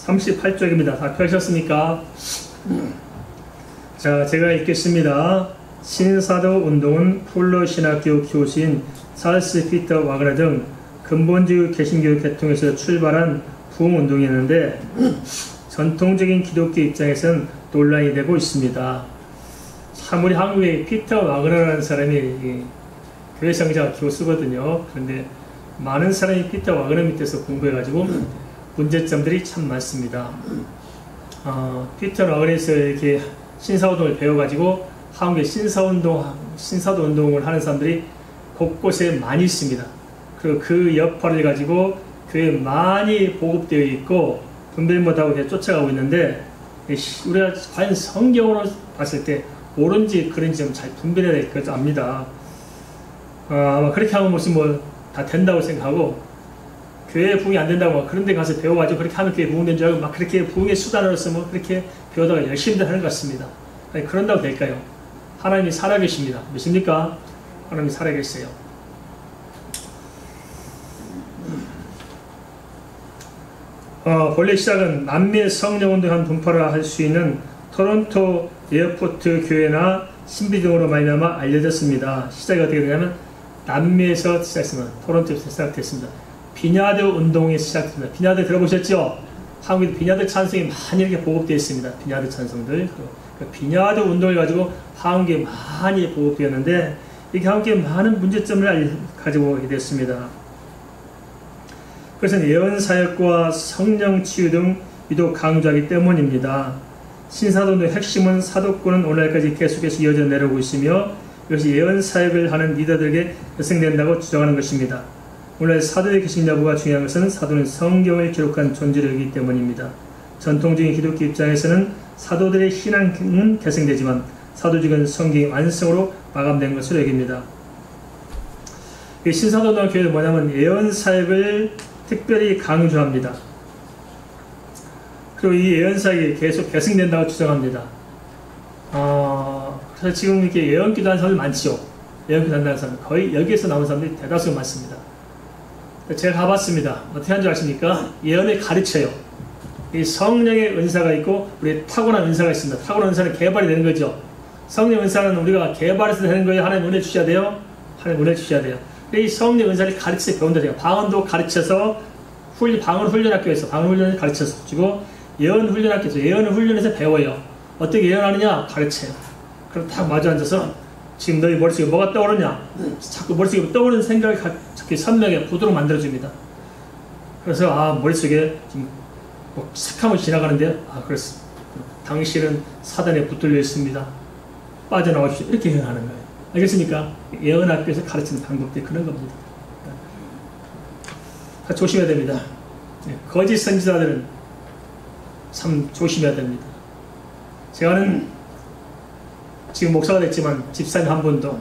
38쪽입니다. 다 펴셨습니까? 자, 제가 읽겠습니다. 신사도 운동은 폴로 신학교 교수인 찰스 피터 와그너 등 근본주의 개신교 계통에서 출발한 부흥운동이었는데 전통적인 기독교 입장에서는 논란이 되고 있습니다. 참 우리 한국에 피터 와그너라는 사람이 교회성자 교수거든요. 그런데 많은 사람이 피터 와그너 밑에서 공부해가지고 문제점들이 참 많습니다. 피터 와그너에서 이렇게 신사운동을 배워가지고 한국에 신사도 운동을 하는 사람들이 곳곳에 많이 있습니다. 그리고 그 여파를 가지고 교회에 많이 보급되어 있고 분별 못하고 쫓아가고 있는데 우리가 과연 성경으로 봤을 때 옳은지 그런지 좀 잘 분별해야 될 것 압니다. 아마 그렇게 하면 무슨 뭐 다 된다고 생각하고 교회 부흥이 안 된다고 그런 데 가서 배워가지고 그렇게 하면 교회 부흥된 줄 알고 막 그렇게 부흥의 수단으로서 뭐 그렇게 배우다가 열심히 하는 것 같습니다. 아니, 그런다고 될까요? 하나님이 살아계십니다. 믿습니까? 하나님이 살아계세요. 본래 시작은 남미의 성령운동한 분파를 할 수 있는 토론토 에어포트 교회나 신비 등으로 말미암아 알려졌습니다. 시작이 어떻게 되냐면 남미에서 시작했습니다. 토론토에서 시작됐습니다. 비냐드 운동이 시작됐습니다. 비냐드 들어보셨죠? 한국에 비냐드 찬송이 많이 이렇게 보급되어 있습니다. 비냐드 찬송들. 그 비냐드 운동을 가지고 한국에 많이 보급되었는데 이게 한국에 많은 문제점을 가지고 오게 됐습니다. 그것은 예언사역과 성령치유 등 유독 강조하기 때문입니다. 신사도의 핵심은 사도권은 오늘날까지 계속해서 이어져 내려오고 있으며 이것이 예언사역을 하는 리더들에게 계승된다고 주장하는 것입니다. 오늘 사도의 계신 여부가 중요한 것은 사도는 성경을 기록한 존재이기 때문입니다. 전통적인 기독교 입장에서는 사도들의 신앙은 계승되지만 사도직은 성경의 완성으로 마감된 것으로 여깁니다. 신사도나 교회는 뭐냐면 예언사역을 특별히 강조합니다. 그리고 이 예언사역이 계속 계승된다고 주장합니다. 그래서 지금 이렇게 예언기도 하는 사람들 많죠. 예언기도 한다는 사람 거의 여기에서 나온 사람들이 대다수가 많습니다. 제가 가봤습니다. 어떻게 하는 줄 아십니까? 예언을 가르쳐요. 이 성령의 은사가 있고 우리 타고난 은사가 있습니다. 타고난 은사는 개발이 되는 거죠. 성령 은사는 우리가 개발해서 되는 거예요. 하나님 은혜 주셔야 돼요. 하나님 은혜 주셔야 돼요. 이 성령 은사를 가르쳐서 배운다 돼요. 방언도 가르쳐서 방언 훈련학교에서 방언 훈련을 가르쳐서 주고 예언 훈련학교에서 예언을 훈련해서 배워요. 어떻게 예언하느냐? 가르쳐요. 그럼 딱 마주 앉아서 지금 너희 머릿속에 뭐가 떠오르냐? 자꾸 머릿속에 떠오르는 생각을 자꾸 선명하게 보도록 만들어줍니다. 그래서 머릿속에 지금 뭐 색함을 지나가는데 그래서 당신은 사단에 붙들려 있습니다. 빠져나오십시오. 이렇게 예언하는 거예요. 알겠습니까? 예언학교에서 가르치는 방법들이 그런 겁니다. 조심해야 됩니다. 거짓 선지자들은 참 조심해야 됩니다. 제가는 지금 목사가 됐지만 집사님 한 분도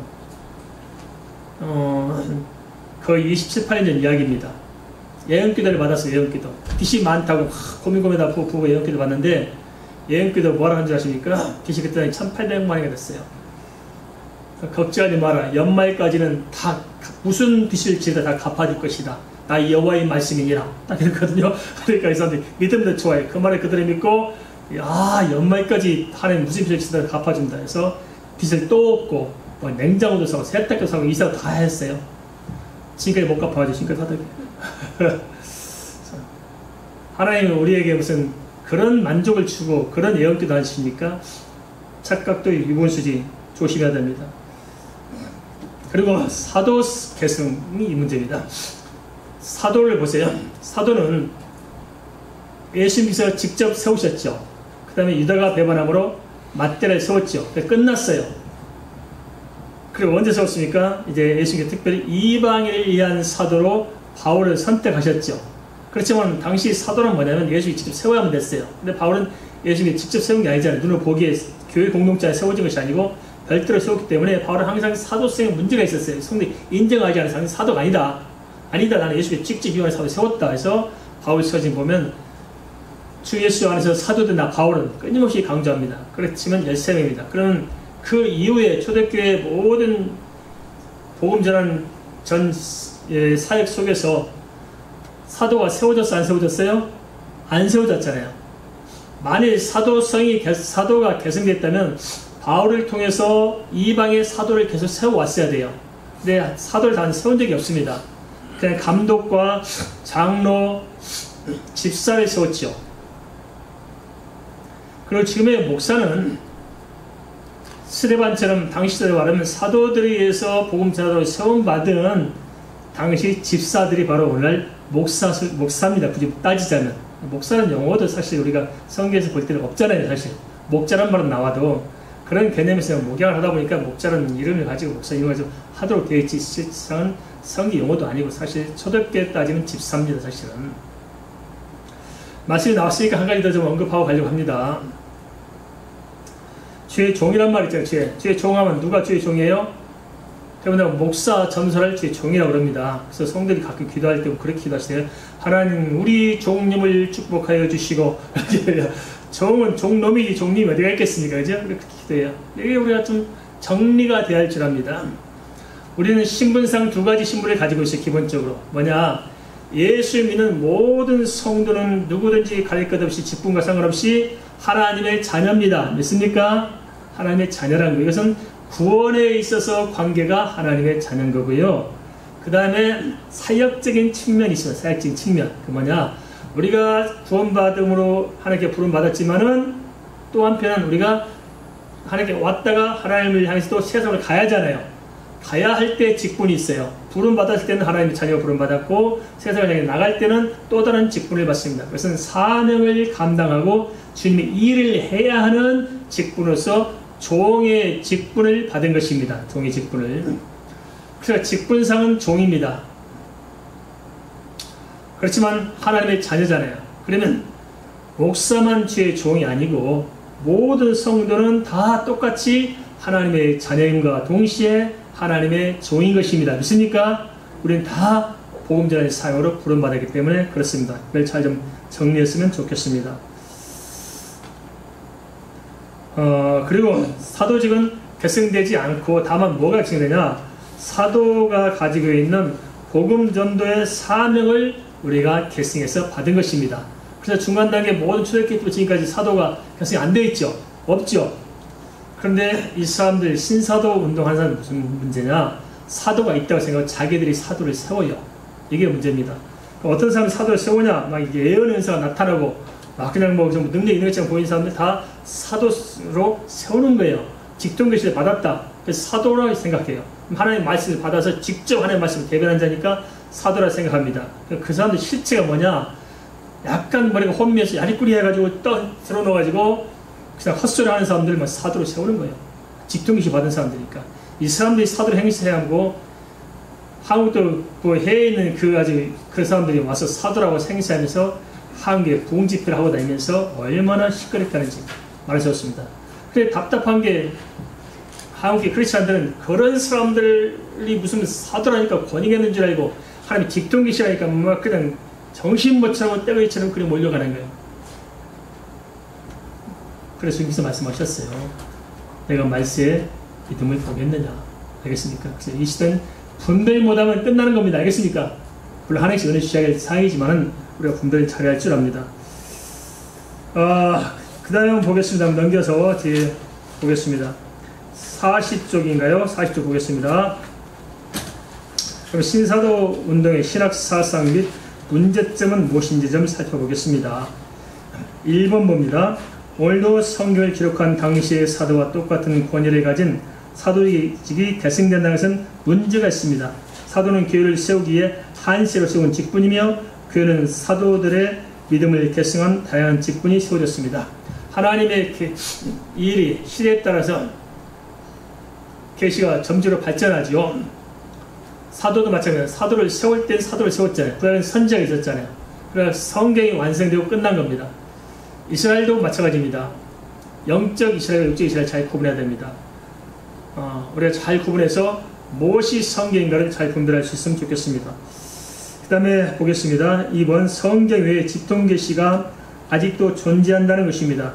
거의 27, 8년 전 이야기입니다. 예언기도를 받았어요. 예언기도 빛이 많다고 고민고민하다 보고 예언기도 받는데 예언기도 뭐라 하는 줄 아십니까? 빛이 그때 1800만이가 됐어요. 걱정하지 마라. 연말까지는 다 무슨 빚을 지다 다 갚아줄 것이다. 나 여호와의 말씀이니라. 딱 이랬거든요. 그러니까 이 사람들이 믿음도 좋아요. 그 말을 그대로 믿고 연말까지 하나님 무슨 빚을 지다 갚아준다 해서 빚을 또 없고 뭐 냉장고도 사고 세탁기도 사고 이사 다 했어요. 지금까지 못 갚아가지고 지금까지 하더라고요. 하나님은 우리에게 무슨 그런 만족을 주고 그런 예언기도 하십니까? 착각도 유본수지 조심해야 됩니다. 그리고 사도 계승이 이 문제입니다. 사도를 보세요. 사도는 예수님께서 직접 세우셨죠. 그 다음에 유다가 배반함으로 맞대를 세웠죠. 끝났어요. 그리고 언제 세웠습니까? 이제 예수님께서 특별히 이방인을 위한 사도로 바울을 선택하셨죠. 그렇지만 당시 사도는 뭐냐면 예수님이 직접 세워야만 됐어요. 근데 바울은 예수님이 직접 세운 게 아니잖아요. 눈을 보기에 교회 공동체에 세워진 것이 아니고 별도로 세웠기 때문에 바울은 항상 사도성에 문제가 있었어요. 성도 인정하지 않은 사람이 사도가 아니다. 나는 예수께 직접 이용한 사도 세웠다 해서 바울 서신 보면 주 예수 안에서 사도된 바울은 끊임없이 강조합니다. 그렇지만 13명입니다. 그러면 그 이후에 초대교회 모든 복음 전환 전 사역 속에서 사도가 세워졌어 안 세워졌어요? 안 세워졌잖아요. 만일 사도가 개성됐다면 바울을 통해서 이방의 사도를 계속 세워왔어야 돼요. 근데 사도를 다 세운 적이 없습니다. 그냥 감독과 장로, 집사를 세웠죠. 그리고 지금의 목사는 스데반처럼 당시 시대로 말하면 사도들에 의해서 복음자로 세움받은 당시 집사들이 바로 오늘날 목사입니다. 굳이 따지자면. 목사는 용어도 사실 우리가 성경에서 볼 때는 없잖아요. 사실 목자란 말은 나와도 그런 개념에서 목양을 하다 보니까 목자라는 이름을 가지고 목사 이름을 가지고 하도록 되어 있지, 실상은 성경 용어도 아니고 사실 초대교회 따지면 집사입니다. 사실은. 말씀이 나왔으니까 한 가지 더 좀 언급하고 가려고 합니다. 주의 종이란 말 있잖아요. 주의 종하면 누가 주의 종이에요? 그러면 목사, 전설을 주의 종이라고 그럽니다. 그래서 성도들이 가끔 기도할 때 그렇게 기도하시대요. 하나님 우리 종님을 축복하여 주시고 종은 종놈이지 종님이 어디가 있겠습니까? 그죠? 그렇게 기도해요. 이게 우리가 좀 정리가 돼야 할 줄 압니다. 우리는 신분상 두 가지 신분을 가지고 있어요. 기본적으로 뭐냐, 예수 믿는 모든 성도는 누구든지 가릴 것 없이 직분과 상관없이 하나님의 자녀입니다. 믿습니까? 하나님의 자녀라는 거. 이것은 구원에 있어서 관계가 하나님의 자녀인 거고요. 그 다음에 사역적인 측면이 있어요. 사역적인 측면. 그 뭐냐, 우리가 구원받음으로 하나님께 부름받았지만은 또 한편 우리가 하나님께 왔다가 하나님을 향해서 또 세상을 가야 하잖아요. 가야 할 때 직분이 있어요. 부름받았을 때는 하나님의 자녀가 부름받았고 세상을 향해 나갈 때는 또 다른 직분을 받습니다. 그것은 사명을 감당하고 주님의 일을 해야 하는 직분으로서 종의 직분을 받은 것입니다. 종의 직분을. 그래서 직분상은 종입니다. 그렇지만 하나님의 자녀잖아요. 그러면 목사만 주의 종이 아니고 모든 성도는 다 똑같이 하나님의 자녀임과 동시에 하나님의 종인 것입니다. 믿습니까? 우리는 다 복음 전하는 사역으로 부름받았기 때문에 그렇습니다. 이걸 잘 좀 정리했으면 좋겠습니다. 그리고 사도직은 계승되지 않고 다만 뭐가 계승되냐, 사도가 가지고 있는 복음 전도의 사명을 우리가 계승해서 받은 것입니다. 그래서 중간 단계 모든 초대교회 지금까지 사도가 계승이 안 되어 있죠. 없죠. 그런데 이 사람들 신사도 운동하는 사람은 무슨 문제냐, 사도가 있다고 생각하고 자기들이 사도를 세워요. 이게 문제입니다. 어떤 사람이 사도를 세우냐, 막 이게 예언의 은사가 나타나고 막 그냥 뭐 좀 능력 있는 것처럼 보이는 사람들 다 사도로 세우는 거예요. 직통계시를 받았다. 그래서 사도라고 생각해요. 하나님의 말씀을 받아서 직접 하나님의 말씀을 대변한 자니까 사도라 생각합니다. 그 사람들 실체가 뭐냐, 약간 머리가 혼미해서 야리꾸리 해가지고 떡 들어놓아가지고 그냥 헛소리 하는 사람들만 사도로 세우는 거예요. 직통계시 받은 사람들이니까. 이 사람들이 사도로 행세해야 하고, 한국도 그 해외에 있는 그 사람들이 와서 사도라고 행세하면서 한국에 부흥 집회를 하고 다니면서 얼마나 시끄럽다는지 말해줬습니다. 그래 답답한 게 한국의 크리스찬들은 그런 사람들이 무슨 사도라니까 권위가 있는 줄 알고 하나님이 직통계시라니까 막 그냥 정신 못 차리고 떼거리처럼 그냥 몰려가는 거예요. 그래서 여기서 말씀하셨어요. 내가 말세에 믿음을 보겠느냐. 알겠습니까? 그래서 이 시대는 분별 못하면 끝나는 겁니다. 알겠습니까? 물론 하나씩 은혜 주셔야 사역이지만은 우리가 분별을 잘해야 할 줄 압니다. 그 다음에 한번 보겠습니다. 넘겨서 뒤에 보겠습니다. 40쪽인가요? 40쪽 보겠습니다. 그럼 신사도 운동의 신학 사상 및 문제점은 무엇인지 좀 살펴보겠습니다. 1번 봅니다. 오늘도 성경을 기록한 당시의 사도와 똑같은 권위를 가진 사도직이 계승된다는 것은 문제가 있습니다. 사도는 교회를 세우기에 한시로 세운 직분이며 교회는 사도들의 믿음을 계승한 다양한 직분이 세워졌습니다. 하나님의 일이 시대에 따라서 계시가 점지로 발전하죠. 사도도 마찬가지예요. 사도를 세울 땐 사도를 세웠잖아요. 그 안에 선지자가 있었잖아요. 그래서 성경이 완성되고 끝난 겁니다. 이스라엘도 마찬가지입니다. 영적 이스라엘, 육적 이스라엘 잘 구분해야 됩니다. 우리가 잘 구분해서 무엇이 성경인가를 잘 분별할 수 있으면 좋겠습니다. 그 다음에 보겠습니다. 2번 성경 외에 직통계시가 아직도 존재한다는 것입니다.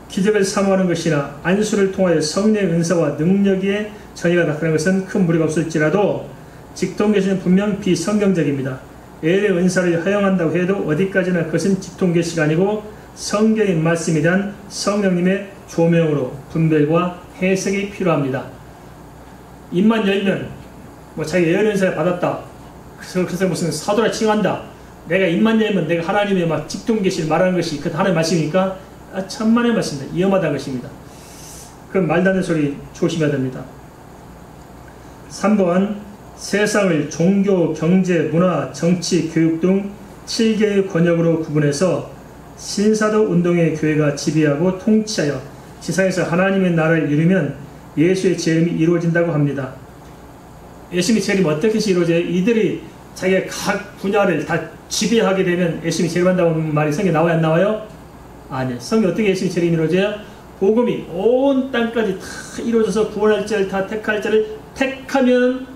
기적을 사모하는 것이나 안수를 통하여 성령의 은사와 능력의 전이가 나타나는 것은 큰 무리가 없을지라도 직통계시는 분명 비성경적입니다. 예언의 은사를 허용한다고 해도 어디까지나 그것은 직통계시가 아니고 성경의 말씀에 대한 성령님의 조명으로 분별과 해석이 필요합니다. 입만 열면 뭐 자기 예언의 은사를 받았다. 그래서 무슨 사도라 칭한다. 내가 입만 열면 내가 하나님의 막 직통계시를 말하는 것이 그 하나님의 말씀이니까 천만의 말씀입니다. 위험하다는 것입니다. 그 말도 안 되는 소리 조심해야 됩니다. 3번 세상을 종교, 경제, 문화, 정치, 교육 등 7개의 권역으로 구분해서 신사도 운동의 교회가 지배하고 통치하여 지상에서 하나님의 나라를 이루면 예수의 재림이 이루어진다고 합니다. 예수님의 재림이 어떻게 이루어져요? 이들이 자기가 각 분야를 다 지배하게 되면 예수님이 재림한다고 하는 말이 성경에 나와요? 안 나와요? 아니요. 성경에 어떻게 예수님의 재림이 이루어져요? 복음이 온 땅까지 다 이루어져서 구원할 자를 다 택할 자를 택하면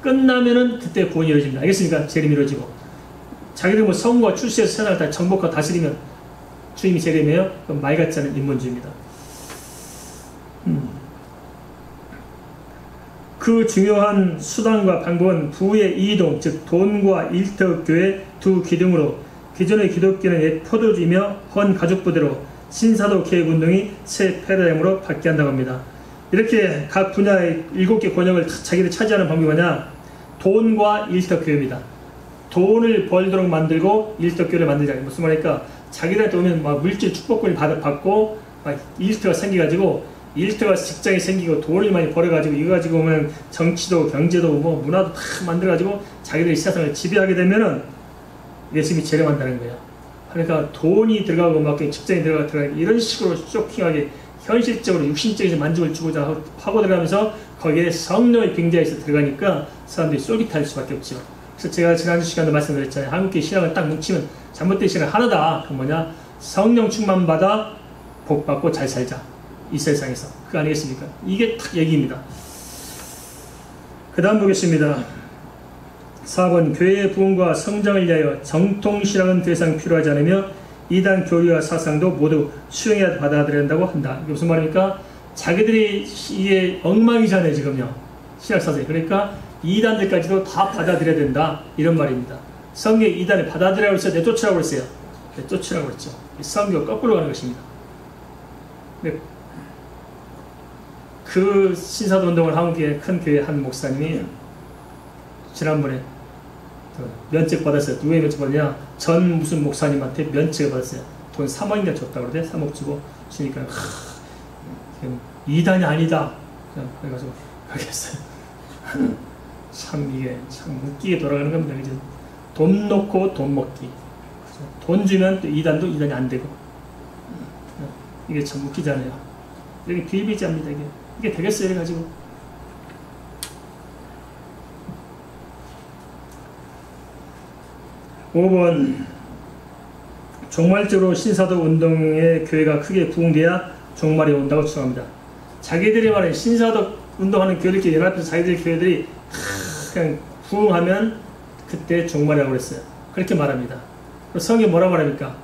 끝나면은 그때 구원이 이루어집니다. 알겠습니까? 재림이 이루어지고 자기들 뭐 성과 출세해서 세상을 다 정복하고 다스리면 주님이 재림이에요? 그건 말 같지 않은 인본주의입니다. 그 중요한 수단과 방법은 부의 이동, 즉 돈과 일터교회 두 기둥으로 기존의 기독교는 옛 포도주이며 헌 가족부대로 신사도 개혁운동이 새 패러다임으로 바뀌어간다고 합니다. 이렇게 각 분야의 7개 권역을 자기들이 차지하는 방법이 뭐냐? 돈과 일터교회입니다. 돈을 벌도록 만들고 일터교회를 만들자. 무슨 말입니까? 자기들한테 오면 막 물질 축복권을 받고 막 일터가 생겨가지고 일터가 직장이 생기고 돈을 많이 벌어가지고 이거 가지고 오면 정치도 경제도 뭐 문화도 다 만들어가지고 자기들이 세상을 지배하게 되면은 예수님이 재림한다는 거예요. 그러니까 돈이 들어가고 막 직장이 들어가고 이런 식으로 쇼킹하게 현실적으로 육신적인 만족을 주고자 하고 들어가면서 거기에 성령의 빙자에서 들어가니까 사람들이 쫄깃할 수밖에 없죠. 그래서 제가 지난주 시간도 말씀드렸잖아요. 한국의 신앙을 딱 뭉치면 잘못된 신앙 하나다. 그 뭐냐? 성령 충만 받아 복 받고 잘 살자. 이 세상에서. 그거 아니겠습니까? 이게 딱 얘기입니다. 그 다음 보겠습니다. 4번 교회의 부흥과 성장을 위하여 정통신앙은 더 이상 필요하지 않으며 이단 교리와 사상도 모두 수용해야 받아들여야 한다고 한다. 이게 무슨 말입니까? 자기들이 이게 엉망이잖아요 지금요. 신학사상이. 그러니까 이단들까지도 다 받아들여야 된다. 이런 말입니다. 성경 이단을 받아들여라고 했어요? 내쫓으라고 했어요? 내쫓으라고 했죠. 성경 거꾸로 가는 것입니다. 그 신사도운동을 한국의 큰 교회 한 목사님이 지난번에 면책 받았어요. 누구의 면책 받았냐? 전 무슨 목사님한테 면책을 받았어요. 돈 3억인가 줬다고 그러대. 3억 주고 주니까 이단이 아니다. 그래가지고 가겠어요. 참 이게 참 웃기게 돌아가는 겁니다. 이제 돈 놓고 돈 먹기. 돈 주면 또 이단도 이단이 안 되고 이게 참 웃기잖아요. 이게 비일비재합니다. 이게 되겠어요. 이래가지고. 5번 종말적으로 신사도 운동의 교회가 크게 부흥돼야 종말이 온다고 주장합니다. 자기들이 말하는 신사도 운동하는 교회들끼리 연합해서 자기들 교회들이 그냥 부흥하면 그때 종말이라고 그랬어요. 그렇게 말합니다. 성경이 뭐라고 말합니까?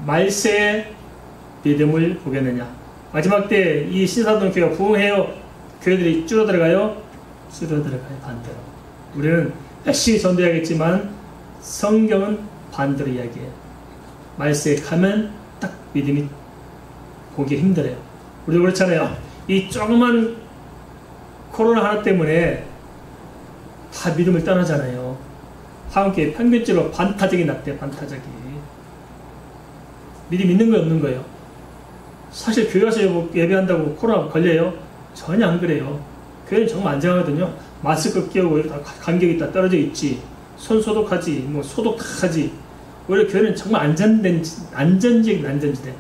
말세에 믿음을 보겠느냐. 마지막 때 이 신사도 교회가 부흥해요. 교회들이 줄어들어가요? 줄어들어가요. 반대로. 우리는 열심히 전도해야겠지만 성경은 반대로 이야기해요. 말세에 가면 딱 믿음이 보기 힘들어요. 우리도 그렇잖아요. 이 조그만 코로나 하나 때문에 다 믿음을 떠나잖아요. 한국교회 평균적으로 반타적이 났대요. 반타적이. 믿음 있는 거예요? 없는 거예요? 사실 교회 가서 예배한다고 코로나 걸려요? 전혀 안 그래요. 교회는 정말 안전하거든요. 마스크 끼우고 간격이 다 떨어져 있지. 손 소독하지, 뭐 소독 다 하지. 오히려 교회는 정말 안전지대.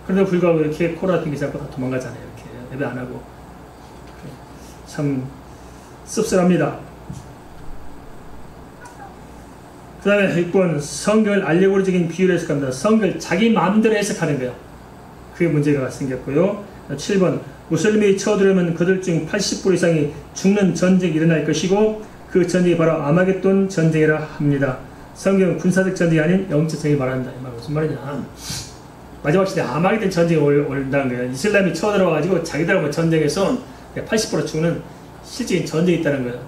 그런데도 불구하고 이렇게 코로나 핑계 잡고 다 도망가잖아요. 이렇게 예배 안 하고. 참 씁쓸합니다. 그 다음에 6번 성경을 알레고리적인 비유로 해석합니다. 성경을 자기 마음대로 해석하는 거예요. 그게 문제가 생겼고요. 7번 무슬림이 쳐들어오면 그들 중 80% 이상이 죽는 전쟁이 일어날 것이고 그 전쟁이 바로 아마겟돈 전쟁이라 합니다. 성경은 군사적 전쟁이 아닌 영적 전쟁이 말한다. 이 말 무슨 말이냐? 마지막 시대 아마겟돈 전쟁이 온다는 거예요. 이슬람이 쳐들어와가지고 자기들하고 전쟁에서 80% 죽는 실질적인 전쟁이 있다는 거예요.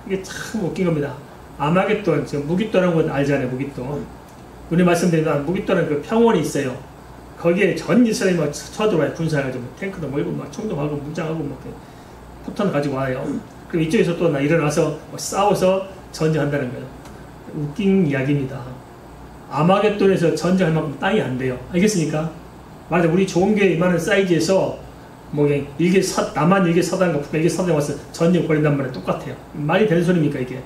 이게 참 웃긴 겁니다. 아마겟돈, 지금 무깃돈이라는 건 알잖아요. 무깃돈. 우리 말씀드린 무깃돈은 그 평원이 있어요. 거기에 전 이스라엘이 막 쳐들어와요. 군사해가지고 탱크도 몰고 막 총도 하고 무장하고 막 포탄 가지고 와요. 그럼 이쪽에서 또 일어나서 싸워서 전쟁한다는 거예요. 웃긴 이야기입니다. 아마겟돈에서 전쟁할 만큼 땅이 안 돼요. 알겠습니까? 말하자면 우리 좋은 교회 이만한 사이즈에서 뭐 남한 일개 사단과 북한 일개 사단이 와서 전쟁 벌인단 말이에요. 똑같아요. 말이 되는 소리입니까 이게?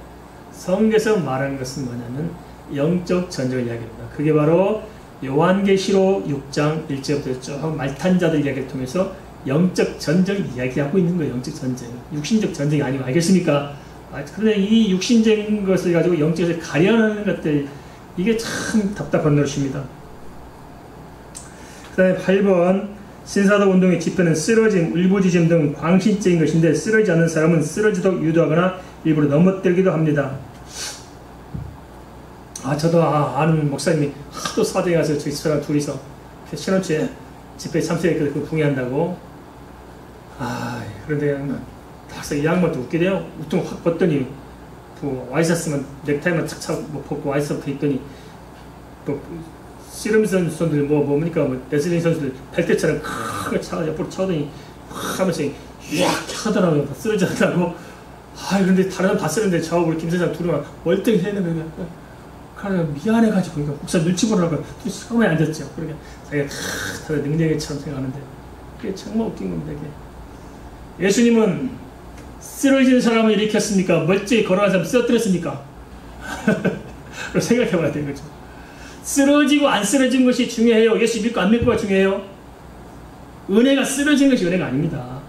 성경에서 말하는 것은 뭐냐면 영적 전쟁을 이야기합니다. 그게 바로 요한계시록 6장 1절부터 쭉 말탄자들 이야기를 통해서 영적 전쟁을 이야기하고 있는 거예요. 영적 전쟁. 육신적 전쟁이 아니고 알겠습니까? 그런데 이 육신적인 것을 가지고 영적을 가려는 것들 이게 참 답답한 노릇입니다. 그 다음에 8번 신사도 운동의 지표는 쓰러짐, 울부짖음 등 광신적인 것인데 쓰러지지 않는 사람은 쓰러지도록 유도하거나 일부러 넘어뜨리기도 합니다. 저도 아는 목사님이 하도 사대에 가서 저희 사람 둘이서 신혼초에 집회에 참석했거든요. 그 붕해한다고. 그런데 딱 이 양반도 웃게 돼요. 우통 확 벗더니 와이셔츠만 넥타이만 착착 벗고 와이셔츠 입더니 씨름선 선수들 뭡니까 레슬링 선수들 벨트처럼 크게 차가 옆으로 차더니 확 하면서 휘악 하더라고요. 쓰러지더라고. 근데 다른 사람 다 쓰는데 저하고 우리 김 사장 둘이만 멀쩡히 서 있는 거예요. 그래서 미안해가지고 목사 눈치 보라고 처음에 앉았죠. 그러니까 자기가 다들 능력이처럼 생각하는데 그게 정말 웃긴 겁니다. 이게. 예수님은 쓰러지는 사람을 일으켰습니까? 멀쩡히 걸어가는 사람 쓰러뜨렸습니까? 생각해봐야 되는 거죠. 쓰러지고 안 쓰러진 것이 중요해요. 예수 믿고 안 믿고가 중요해요. 은혜가 쓰러진 것이 은혜가 아닙니다.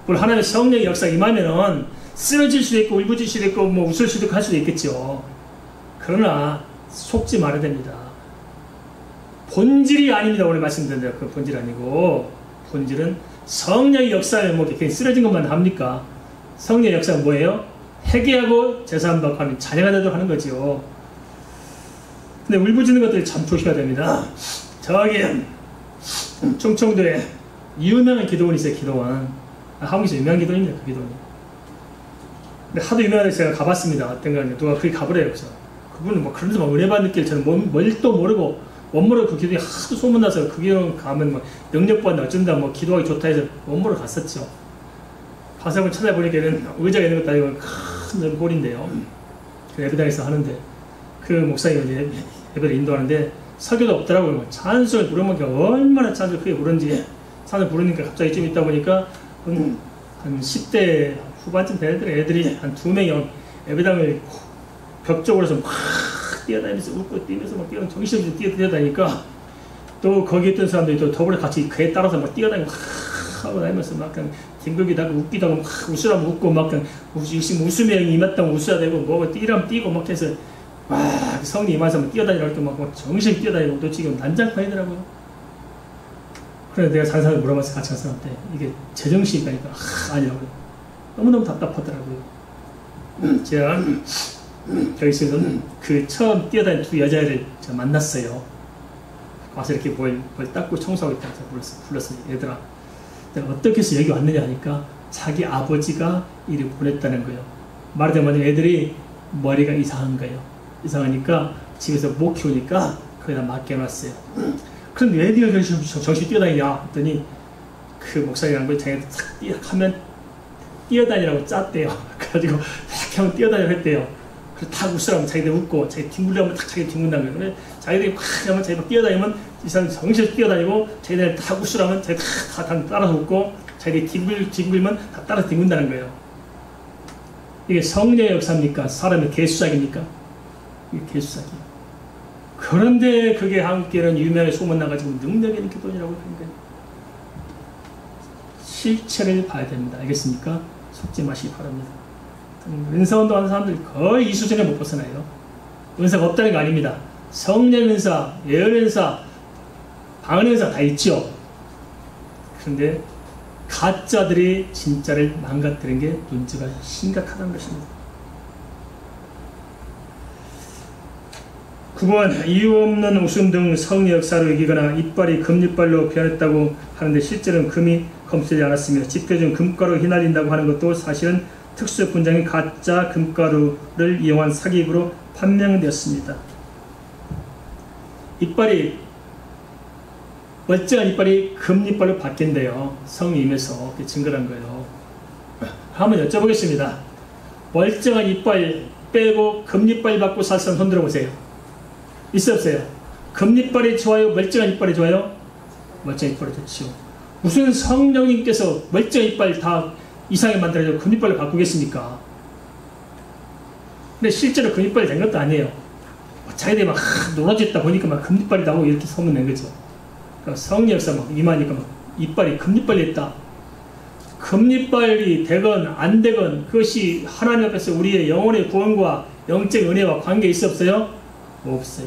물론 하나님의 성령의 역사가 임하면은 쓰러질 수도 있고 울부짖을 수도 있고 웃을 수도 있고 할 수도 있겠죠. 그러나 속지 말아야 됩니다. 본질이 아닙니다. 오늘 말씀드린 그 본질 아니고 본질은 성령의 역사에 그냥 쓰러진 것만 합니까? 성령의 역사는 뭐예요? 회개하고 제사함받고 하면 자녀가 되도록 하는 거죠. 근데 울부짖는 것들 참 조심해야 됩니다. 저기 충청도에 유명한 기도원이 있어요. 기도원. 한국에서 유명한 기도원입니다. 그 기도원이. 근데 하도 유명한데 제가 가봤습니다. 어떤 거 누가 거기 가보래요. 그래서 그분은 그런 데서 은혜 받는 길 저는 뭘도 모르고 원모로 그 기도에 하도 소문나서 그 기도 가면 능력 받는다 어쩐다 기도하기 좋다 해서 원모로 갔었죠. 가서 한번 찾아보니까는 의자가 있는 것도 아니고 큰 홀인데요. 그 예배당에서 하는데 그 목사님이 이제 예배를 인도하는데 설교도 없더라고요. 찬송을 부르면 얼마나 찬송을 크게 부른지 찬송을 부르니까 갑자기 좀 있다 보니까 한 10대 후반쯤 되는 애들이 한 2명이 예배당을 벽 쪽으로서 막 뛰어다니면서 웃고 뛰면서 막 정신없이 뛰어다니니까 또 거기 있던 사람들이 또 더불어 같이 그에 따라서 막 뛰어다니고 하고 다니면서 막 그냥 뒹굴기도 하고 웃기도 하고 막 웃으라면 웃고 막 그냥 웃음에 임했다면 웃어야 되고 뛰라면 뛰고 막 해서 성리 임해서 뛰어다니라고 할 때 막 정신이 뛰어다니고 또 지금 난장판이더라고요. 그래서 내가 다른 사람을 물어봐서 같이 간 사람한테 이게 제정신이니까 아니라고요. 너무너무 답답하더라고요. 제가 여기서 그 처음 뛰어다니는 두 여자애를 제가 만났어요. 와서 이렇게 뭘 닦고 청소하고 있다 해서 불렀어요. 얘들아 내가 어떻게 해서 여기 왔느냐 하니까 자기 아버지가 이를 보냈다는 거예요. 말하자면 애들이 머리가 이상한 거예요. 이상하니까 집에서 못 키우니까 거기다 맡겨놨어요. 그런데 왜 네가 정신 뛰어다니냐 했더니 그 목사님이란 걸 자기가 탁 하면 뛰어다니라고 짰대요. 그래가지고 탁 하면 뛰어다니라고 했대요. 그래서 탁 웃으라면 자기들 웃고 자기 뒹굴려면 탁 자기 뒹군다는 거예요. 자기들이 확 하면 자기가 뛰어다니면 이 사람 정신을 뛰어다니고 자기들 탁 웃으라면 자기들 다 따라서 웃고 자기들이 뒹굴면 다 따라서 뒹군다는 거예요. 이게 성령의 역사입니까? 사람의 개수작입니까? 이게 개수작이에요. 그런데 그게 한국교회는 유명하게 소문나가지고 능력 있는 기도원이라고 하는 거예요. 실체를 봐야 됩니다. 알겠습니까? 속지 마시기 바랍니다. 은사운동 하는 사람들 거의 이 수준에 못 벗어나요. 은사가 없다는 거 아닙니다. 성령 은사, 예언 은사, 방언 은사 다 있죠. 그런데 가짜들이 진짜를 망가뜨리는 게 문제가 심각하다는 것입니다. 9번 이유 없는 웃음 등 성의 역사로 이기거나 이빨이 금이빨로 변했다고 하는데 실제로는 금이 검출되지 않았습니다. 집회 중 금가루 휘날린다고 하는 것도 사실은 특수 분장이 가짜 금가루를 이용한 사기입으로 판명되었습니다. 이빨이 멀쩡한 이빨이 금이빨로 바뀐대요. 성이 임해서 증거한 거예요. 한번 여쭤보겠습니다. 멀쩡한 이빨 빼고 금이빨 받고 살 사람 손 들어보세요. 있어 없어요? 금이빨이 좋아요? 멀쩡한 이빨이 좋아요? 멀쩡한 이빨이 좋죠. 무슨 성령님께서 멀쩡한 이빨 다 이상하게 만들어서 금이빨로 바꾸겠습니까? 근데 실제로 금이빨이 된 것도 아니에요. 자기들이 막 놀아줬다 보니까 막 금이빨이 나오고 이렇게 소문낸 거죠. 그러니까 성령 역사 막 임하니까 막 이빨이 금이빨이 됐다. 금이빨이 되건 안 되건 그것이 하나님 앞에서 우리의 영혼의 구원과 영적 은혜와 관계 있어 없어요? 없어요.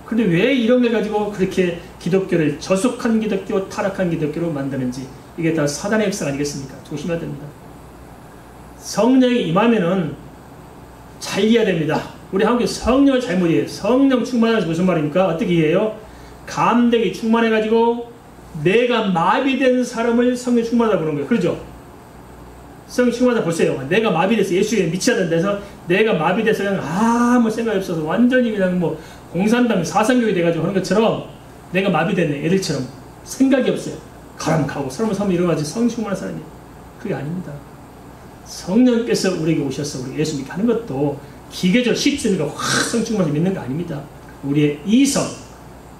근데 왜 이런 걸 가지고 그렇게 기독교를 저속한 기독교, 타락한 기독교로 만드는지, 이게 다 사단의 역사 아니겠습니까? 조심해야 됩니다. 성령이 임하면은 잘 이해해야 됩니다. 우리 한국에 성령을 잘못 이해해요. 성령 충만하는 것이 무슨 말입니까? 어떻게 이해해요? 감독이 충만해가지고 내가 마비된 사람을 성령 충만하다고 그러는 거예요. 그러죠? 성령 충만하다 보세요. 내가 마비돼서 예수에 미치하던 데서 내가 마비돼서 그냥 아무 생각이 없어서 완전히 그냥 뭐 공산당 사상교회 돼가지고 하는 것처럼 내가 마비됐네. 애들처럼 생각이 없어요. 가라면 가고 사람은 사면 이러가지고 성령 충만한 사람이에요. 그게 아닙니다. 성령께서 우리에게 오셔서 우리 예수 믿게 하는 것도 기계적으로 쉽습니까? 확 성령 충만해서 믿는 거 아닙니다. 우리의 이성,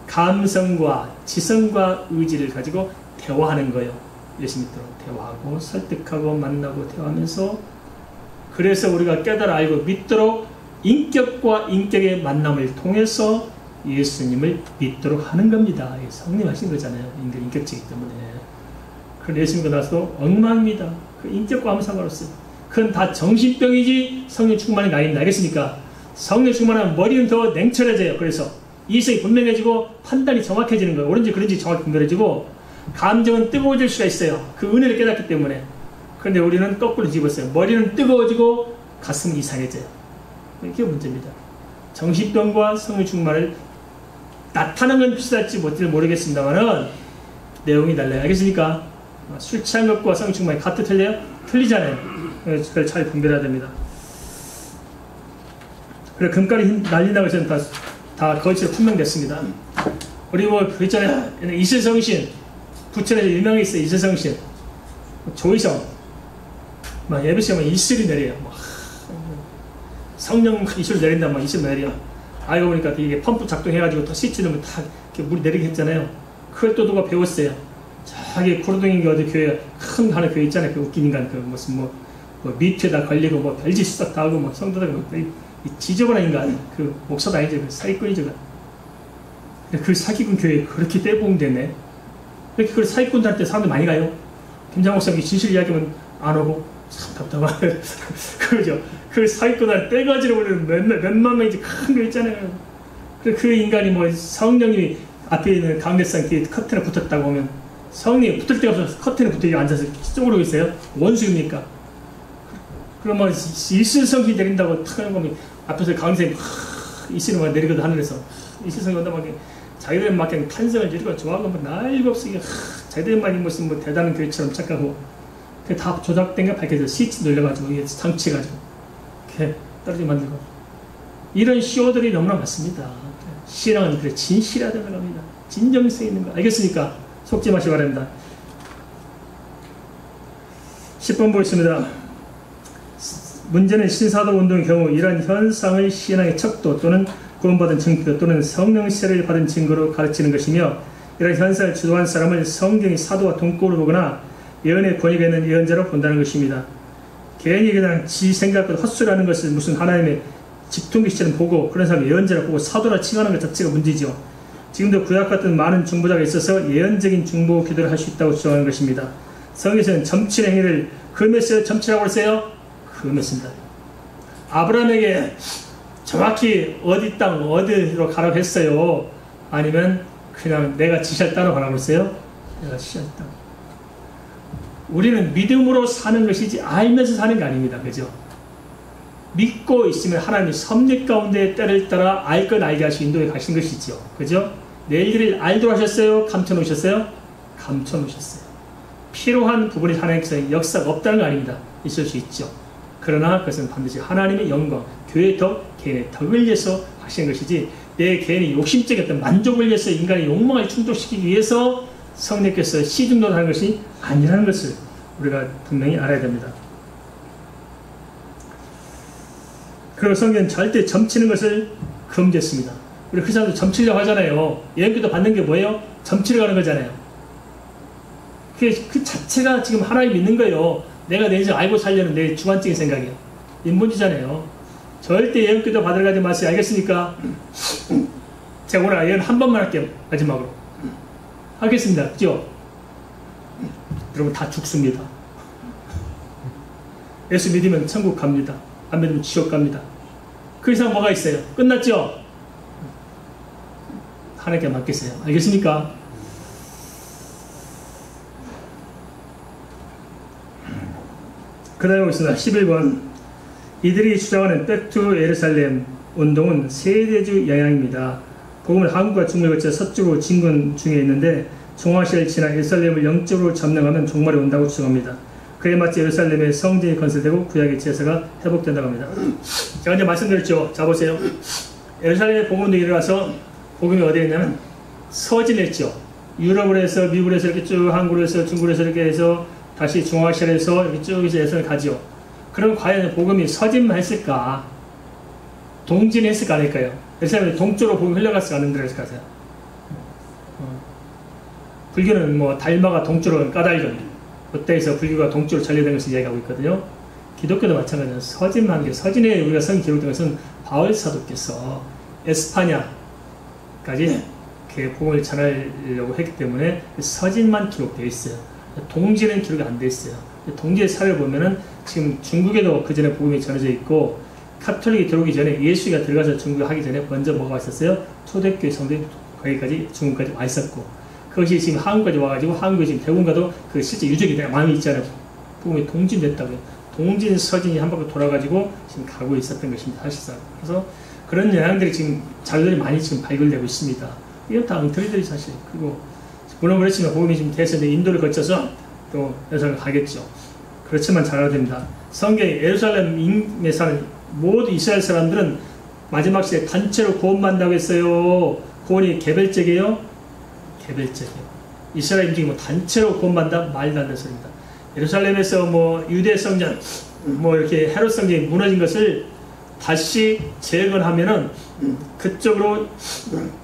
감성과 지성과 의지를 가지고 대화하는 거예요. 예수 믿도록 대화하고 설득하고 만나고 대화하면서, 그래서 우리가 깨달아 알고 믿도록 인격과 인격의 만남을 통해서 예수님을 믿도록 하는 겁니다. 성령 하신 거잖아요. 인격적이기 때문에. 그런 예수 믿고 나서도 엉망입니다. 그 인격과 아무 상관없어요. 그건 다 정신병이지 성령 충만한 게 아닙니다. 알겠습니까? 성령 충만하면 머리는 더 냉철해져요. 그래서 이성이 분명해지고 판단이 정확해지는 거예요. 옳은지 그른지 정확히 분별해지고, 감정은 뜨거워질 수가 있어요. 그 은혜를 깨닫기 때문에. 그런데 우리는 거꾸로 집었어요. 머리는 뜨거워지고 가슴은 이상해져요. 이게 문제입니다. 정신병과 성령 충만을 나타나는 건 비슷할지 못할지 모르겠습니다만은 내용이 달라요. 알겠습니까? 술 취한 것과 성령 충만이 같아 틀려요? 틀리잖아요. 그걸 잘 분별해야 됩니다. 그래, 금가루 날린다고 해서 다 거짓으로 분명됐습니다. 우리 뭐 그 있잖아요. 이세성신, 부천에서 유명해 있어요. 이세성신, 조이성, 막 예배시면 이슬이 내려요. 막 성령 이슬 내린다, 막 이슬 내려. 알고 보니까 이게 펌프 작동해가지고 더 스위치 넣으면 다 이렇게 물이 내리게 했잖아요. 그걸 또 누가 배웠어요. 저기 구로동인가 어디 교회 큰 하나 교회 있잖아요. 그 웃긴 인간 그 무슨 뭐 밑에다 걸리고 뭐 별짓 싹 다 하고 막 성도들 이 지저분한 인간, 그 목사도 아니죠. 그 사기꾼이죠. 그 사기꾼 교회에 그렇게 떼봉되네. 이렇게 그 사기꾼들한테 사람들 많이 가요. 김장 목사님이 진실 이야기하면 안 오고 참 답답하네. 그러죠. 그 사기꾼한테 떼가지로 오는 몇만 명이지 큰 거 있잖아요. 그 인간이 뭐 성령님이 앞에 있는 강대상 뒤에 커튼에 붙었다고 하면 성령이 붙을 데가 없어서 커튼에 붙어 앉아서 쪼그러고 있어요. 원수입니까? 그러면 이슬성이 내린다고 탁 하는 거면 앞에서 강대상이 이슬이 막 내리거든 하늘에서. 이슬성이 온다 막 자기들은 막 그냥 탄성을 지르고 좋아하고 뭐 날고 없이 자기들만이 무슨 뭐 대단한 교회처럼 착각하고 그게 다 조작된 게 밝혀져. 스위치 눌려가지고 이게 장치해가지고 이렇게 떨어지게 만들고 이런 쇼들이 너무나 많습니다. 신앙은 그래 진실하다는 겁니다. 진정성 있는 거. 알겠습니까? 속지 마시기 바랍니다. 10번 보겠습니다. 문제는 신사도 운동의 경우 이러한 현상을 신앙의 척도 또는 구원받은 증표 또는 성령 세례를 받은 증거로 가르치는 것이며, 이러한 현상을 주도한 사람을 성경의 사도와 동급으로 보거나 예언의 권위가 있는 예언자로 본다는 것입니다. 괜히 그냥 지 생각보다 헛소리하는 것을 무슨 하나님의 집통기처럼 보고 그런 사람을 예언자라고 보고 사도라 칭하는 것 자체가 문제죠. 지금도 구약 같은 많은 중보자가 있어서 예언적인 중보 기도를 할 수 있다고 주장하는 것입니다. 성경에서는 점칠 행위를 금했어요? 점치라고 했어요? 금했습니다. 아브라함에게 정확히 어디 땅 어디로 가라고 했어요? 아니면 그냥 내가 지시할 땅으로 가라고 했어요? 내가 지시할 땅. 우리는 믿음으로 사는 것이지 알면서 사는 게 아닙니다. 그죠? 믿고 있으면 하나님이 섭리 가운데 때를 따라 알 건 알게 하시고 인도에 가신 것이죠. 그죠? 내일을 알도록 하셨어요? 감춰 놓으셨어요? 감춰 놓으셨어요. 필요한 부분이 하나님께서 역사가 없다는 거 아닙니다. 있을 수 있죠. 그러나 그것은 반드시 하나님의 영광, 교회의 덕, 개인의 덕을 위해서 하시는 것이지 내 개인의 욕심적인 어떤 만족을 위해서 인간의 욕망을 충족시키기 위해서 성령께서 시중노하는 것이 아니라는 것을 우리가 분명히 알아야 됩니다. 그리고 성경은 절대 점치는 것을 금지했습니다. 우리 크리스천도 점치려고 하잖아요. 예언기도 받는 게 뭐예요? 점치려고 하는 거잖아요. 그 자체가 지금 하나님 믿는 거예요. 내가 내 인생 알고 살려는 내 주관적인 생각이에요. 인본주의잖아요. 절대 예언기도 받으러 가지 마세요. 알겠습니까? 제가 오늘 예언 한 번만 할게요. 마지막으로. 하겠습니다. 그죠? 여러분 다 죽습니다. 예수 믿으면 천국 갑니다. 안 믿으면 지옥 갑니다. 그 이상 뭐가 있어요? 끝났죠? 하나님께 맡기세요. 알겠습니까? 그 다음에 보겠습니다. 11번 이들이 주장하는 백투 예루살렘 운동은 세대주 영향입니다. 복음은 한국과 중국을 거쳐 서쪽으로 진군 중에 있는데 중앙아시아를 지나 예루살렘을 영적으로 점령하면 종말이 온다고 주장합니다. 그에 맞게 예루살렘의 성전이 건설되고 구약의 제사가 회복된다고 합니다. 제가 이제 말씀드렸죠. 자 보세요. 예루살렘의 복음운동이 일어나서 복음이 어디에 있냐면 서진에 있죠. 유럽을 해서 미국을 해서 이렇게 쭉 한국을 해서 중국을 해서 이렇게 해서 다시 중앙아시아를 해서 이렇게 쭉 해서 예루살렘을 가죠. 그럼 과연 복음이 서진만 했을까? 동진했을까 아닐까요? 예루살렘이 동쪽으로 복음이 흘러갔을까 안 흘러갔을까? 불교는 뭐 달마가 동쪽으로 까닭은 그때에서 불교가 동쪽으로 전래된 것을 이야기하고 있거든요. 기독교도 마찬가지예요. 서진만 게 서진에 우리가 성경 기록된 것은 바울 사도께서 에스파냐까지 그 복음을 전하려고 했기 때문에 서진만 기록되어 있어요. 동지는 기록이 안 되어 있어요. 동지의 사회를 보면은 지금 중국에도 그 전에 복음이 전해져 있고 카톨릭이 들어오기 전에 예수가 들어가서 중국에 하기 전에 먼저 뭐가 있었어요? 초대교회 성도들이 거기까지 중국까지 와 있었고 그것이 지금 한국까지 와가지고 한국에 지금 대부분가도 그 실제 유적이 많이 있잖아요. 복음이 동진됐다고요. 동진 서진이 한 바퀴 돌아가지고 지금 가고 있었던 것입니다. 사실상. 그래서 그런 영향들이 지금 자료들이 많이 지금 발굴되고 있습니다. 이건 다 엉터리들이 사실. 그리고 물론 그렇지만 복음이 지금 됐었는데 인도를 거쳐서 또 예루살렘을 가겠죠. 그렇지만 잘 알아야 됩니다. 성경에 예루살렘에 사는 모든 이스라엘 사람들은 마지막 시대에 단체로 구원받는다고 했어요. 구원이 개별적이에요? 개별적이에요. 이스라엘 인중이 뭐 단체로 구원받는다? 말도 안 되는 소리입니다. 예루살렘에서 뭐 유대 성전, 뭐 이렇게 헤롯 성전이 무너진 것을 다시 재건하면은 그쪽으로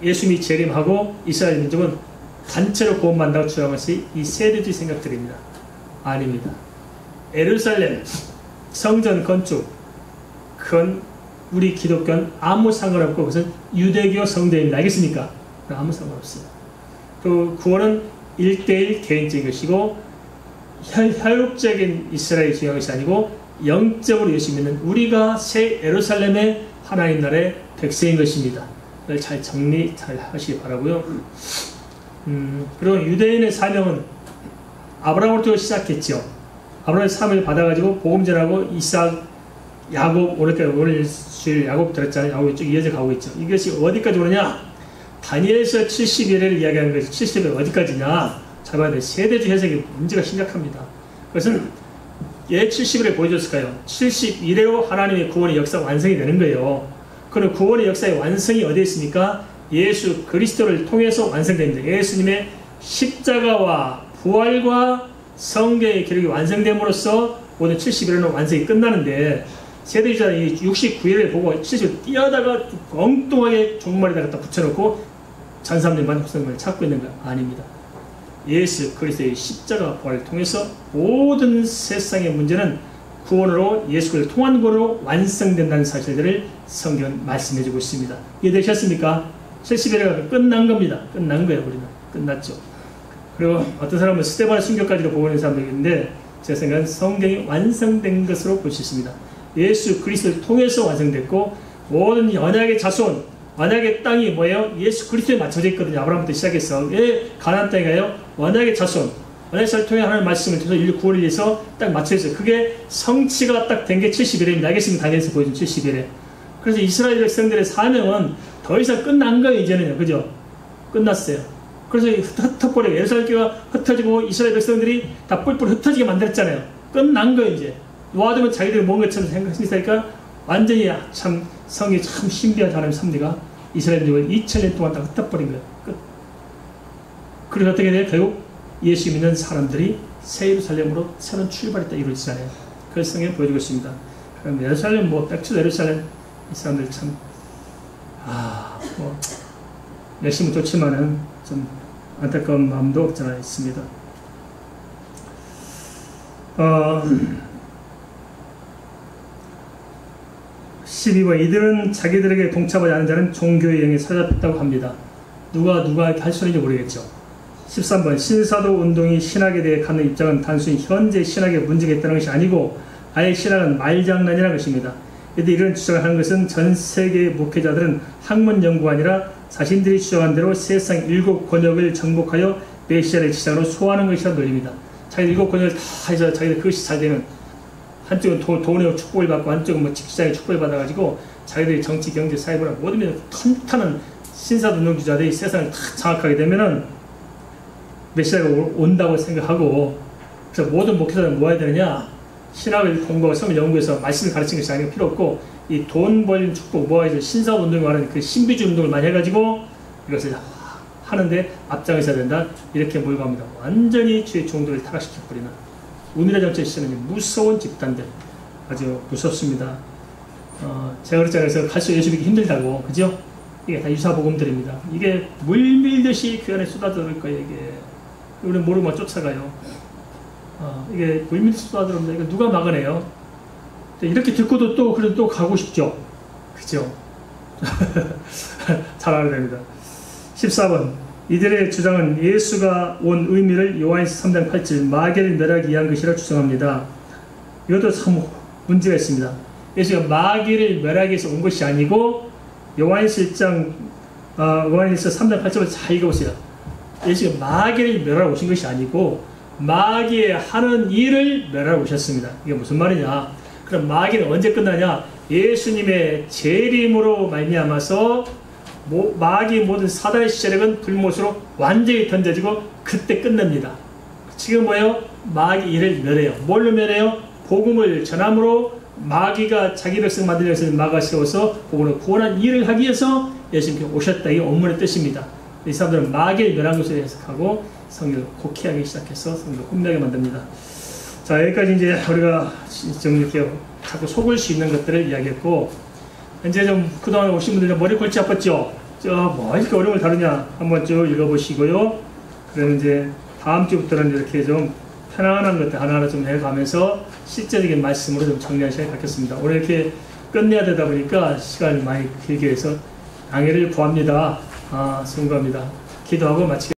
예수님이 재림하고 이스라엘 민족은 단체로 구원받는다고 주장한 것이 이 세대주의 생각들입니다. 아닙니다. 예루살렘 성전 건축 그건 우리 기독교는 아무 상관없고 그것은 유대교 성전입니다. 알겠습니까? 아무 상관없어요. 또 구원은 1대1 개인적인 것이고 혈육적인 이스라엘이 중요한 것이 아니고 영적으로 예수 믿는 우리가 새 예루살렘의 하나님 나라의 백성인 것입니다. 이걸 잘 정리 잘 하시기 바라고요. 그리고 유대인의 사명은 아브라함으로부터 시작했죠. 아브라함의 사명을 받아가지고 복음 전하고 이삭, 야곱, 오늘 주일 야곱 들었잖아요. 야곱이 쭉 이어져 가고 있죠. 이것이 어디까지 오느냐? 다니엘서 70일을 이야기하는 것이 70일 어디까지냐? 잘 봐야 돼. 세대주 해석이 문제가 심각합니다. 그것은 예 70일에 보여줬을까요? 70일에로 하나님의 구원의 역사가 완성이 되는 거예요. 그럼 구원의 역사의 완성이 어디에 있습니까? 예수 그리스도를 통해서 완성됩니다. 예수님의 십자가와 부활과 성경의 기록이 완성됨으로써 모든 70일에는 완성이 끝나는데 세대주자는 69일을 보고 70일 뛰어다가 엉뚱하게 종말에다 갖다 붙여놓고 전사님만 후생을 찾고 있는 거 아닙니다. 예수 그리스도의 십자가 부활을 통해서 모든 세상의 문제는 구원으로 예수 그리스도를 통한 구원으로 완성된다는 사실들을 성경은 말씀해주고 있습니다. 이해되셨습니까? 70일에 끝난 겁니다. 끝난 거예요. 우리는 끝났죠. 그리고 어떤 사람은 스데반의 순교까지도 보고 있는 사람도 있는데 제 생각은 성경이 완성된 것으로 볼 수 있습니다. 예수 그리스도를 통해서 완성됐고 모든 언약의 자손 언약의 땅이 뭐예요? 예수 그리스도에 맞춰져 있거든요. 아브라함부터 시작해서 왜 가나안 땅에 가요? 언약의 자손 언약을 통해 하나님의 말씀을 통해서 인류 구원을 위해서 딱 맞춰져 있어요. 그게 성취가 딱 된 게 70일입니다. 알겠습니다. 다니엘에서 보여준 70일에. 그래서 이스라엘 백성들의 사명은 더 이상 끝난 거예요. 이제는요. 그죠? 끝났어요. 그래서 흩어버려 예루살렘 교회가 흩어지고 이스라엘 백성들이 다 뿔뿔 흩어지게 만들었잖아요. 끝난 거예요. 이제 놓아두면 자기들이 뭔 것처럼 생각하니까 완전히 참 성이 참 신비한 하나님 섭리가 이스라엘족을 2000년 동안 다 흩어버린 거예요. 끝. 그래서 어떻게 돼요? 결국 예수 믿는 사람들이 새 예루살렘으로 새로운 출발이 딱 이루어지잖아요. 그걸 성경에 보여주고 있습니다. 그럼 예루살렘, 백투 예루살렘, 이 사람들 참, 열심히 좋지만은 좀 안타까운 마음도 없지 않아 있습니다. 12번 이들은 자기들에게 동참하지 않은 자는 종교의 영에 사로잡혔다고 합니다. 누가 할 소리인지 모르겠죠. 13번 신사도 운동이 신학에 대해 갖는 입장은 단순히 현재 신학에 문제가 있다는 것이 아니고 아예 신학은 말장난이라는 것입니다. 그런데 이런 주장을 하는 것은 전 세계의 목회자들은 학문 연구가 아니라 자신들이 주장한 대로 세상 7권역을 정복하여 메시아의 지상으로 소화하는 것이라는 논리입니다. 자기들 7권역을 다 해서 자기들 그것이 잘 되면 한쪽은 돈의 축복을 받고 한쪽은 직장의 축복을 받아가지고 자기들이 정치, 경제, 사회문화 모든 면에서 탄탄한 신사운동주자들이 세상을 다 장악하게 되면은 메시아가 온다고 생각하고, 그래서 모든 목회자들은 뭐 해야 되느냐? 신학을 공부하고 성경 연구해서 말씀을 가르치는 것이 아니고 필요 없고 이 돈 벌린 축복 모아서 신사운동을 하는 그 신비주의 운동을 많이 해가지고 이것을 하는데 앞장서야 된다. 이렇게 몰고 갑니다. 완전히 주의 종도를 타락시켜버리는 운이라 정치의 시는 무서운 집단들, 아주 무섭습니다. 제가 그랬잖아요. 그래서 갈수록 예수 믿기 힘들다고, 그죠? 이게 다 유사복음들입니다. 이게 물밀듯이 그 안에 쏟아들 거예요. 이게 우리는 모르고 쫓아가요. 이게 물밀듯이 쏟아들어옵니다. 이거 누가 막아내요? 이렇게 듣고도 그래도 또 가고 싶죠, 그죠? 잘 알아야 됩니다. 14번 이들의 주장은 예수가 온 의미를 요한일서 3장 8절 마귀를 멸하기 위한 것이라 주장합니다. 이것도 참 문제가 있습니다. 예수가 마귀를 멸하기 위해서 온 것이 아니고 요한일서 3장 8절을 잘 읽어보세요. 예수가 마귀를 멸하러 오신 것이 아니고 마귀의 하는 일을 멸하러 오셨습니다. 이게 무슨 말이냐? 그럼 마귀는 언제 끝나냐? 예수님의 재림으로 말미암아서 마귀의 모든 사단의 세력은 불못으로 완전히 던져지고 그때 끝납니다. 지금 뭐예요? 마귀 일을 멸해요. 뭘로 멸해요? 복음을 전함으로 마귀가 자기 백성 만들기 위해서 막아 세워서 복음을 구원한 일을 하기 위해서 예수님께서 오셨다. 이게 원문의 뜻입니다. 이 사람들은 마귀를 멸한 것을 해석하고 성경을 곡해하기 시작해서 성경을 혼미하게 만듭니다. 자, 여기까지 이제 우리가 좀 이렇게 자꾸 속을 수 있는 것들을 이야기했고, 이제 좀 그동안 오신 분들 머리 골치 아팠죠? 뭐 이렇게 어려운 걸 다루냐? 한번 쭉 읽어보시고요. 그러면 이제 다음 주부터는 이렇게 좀 편안한 것들 하나하나 좀 해가면서 실제적인 말씀으로 좀 정리할 시간을 갖겠습니다. 오늘 이렇게 끝내야 되다 보니까 시간을 많이 길게 해서 양해를 구합니다. 순고합니다. 기도하고 마치겠습니다.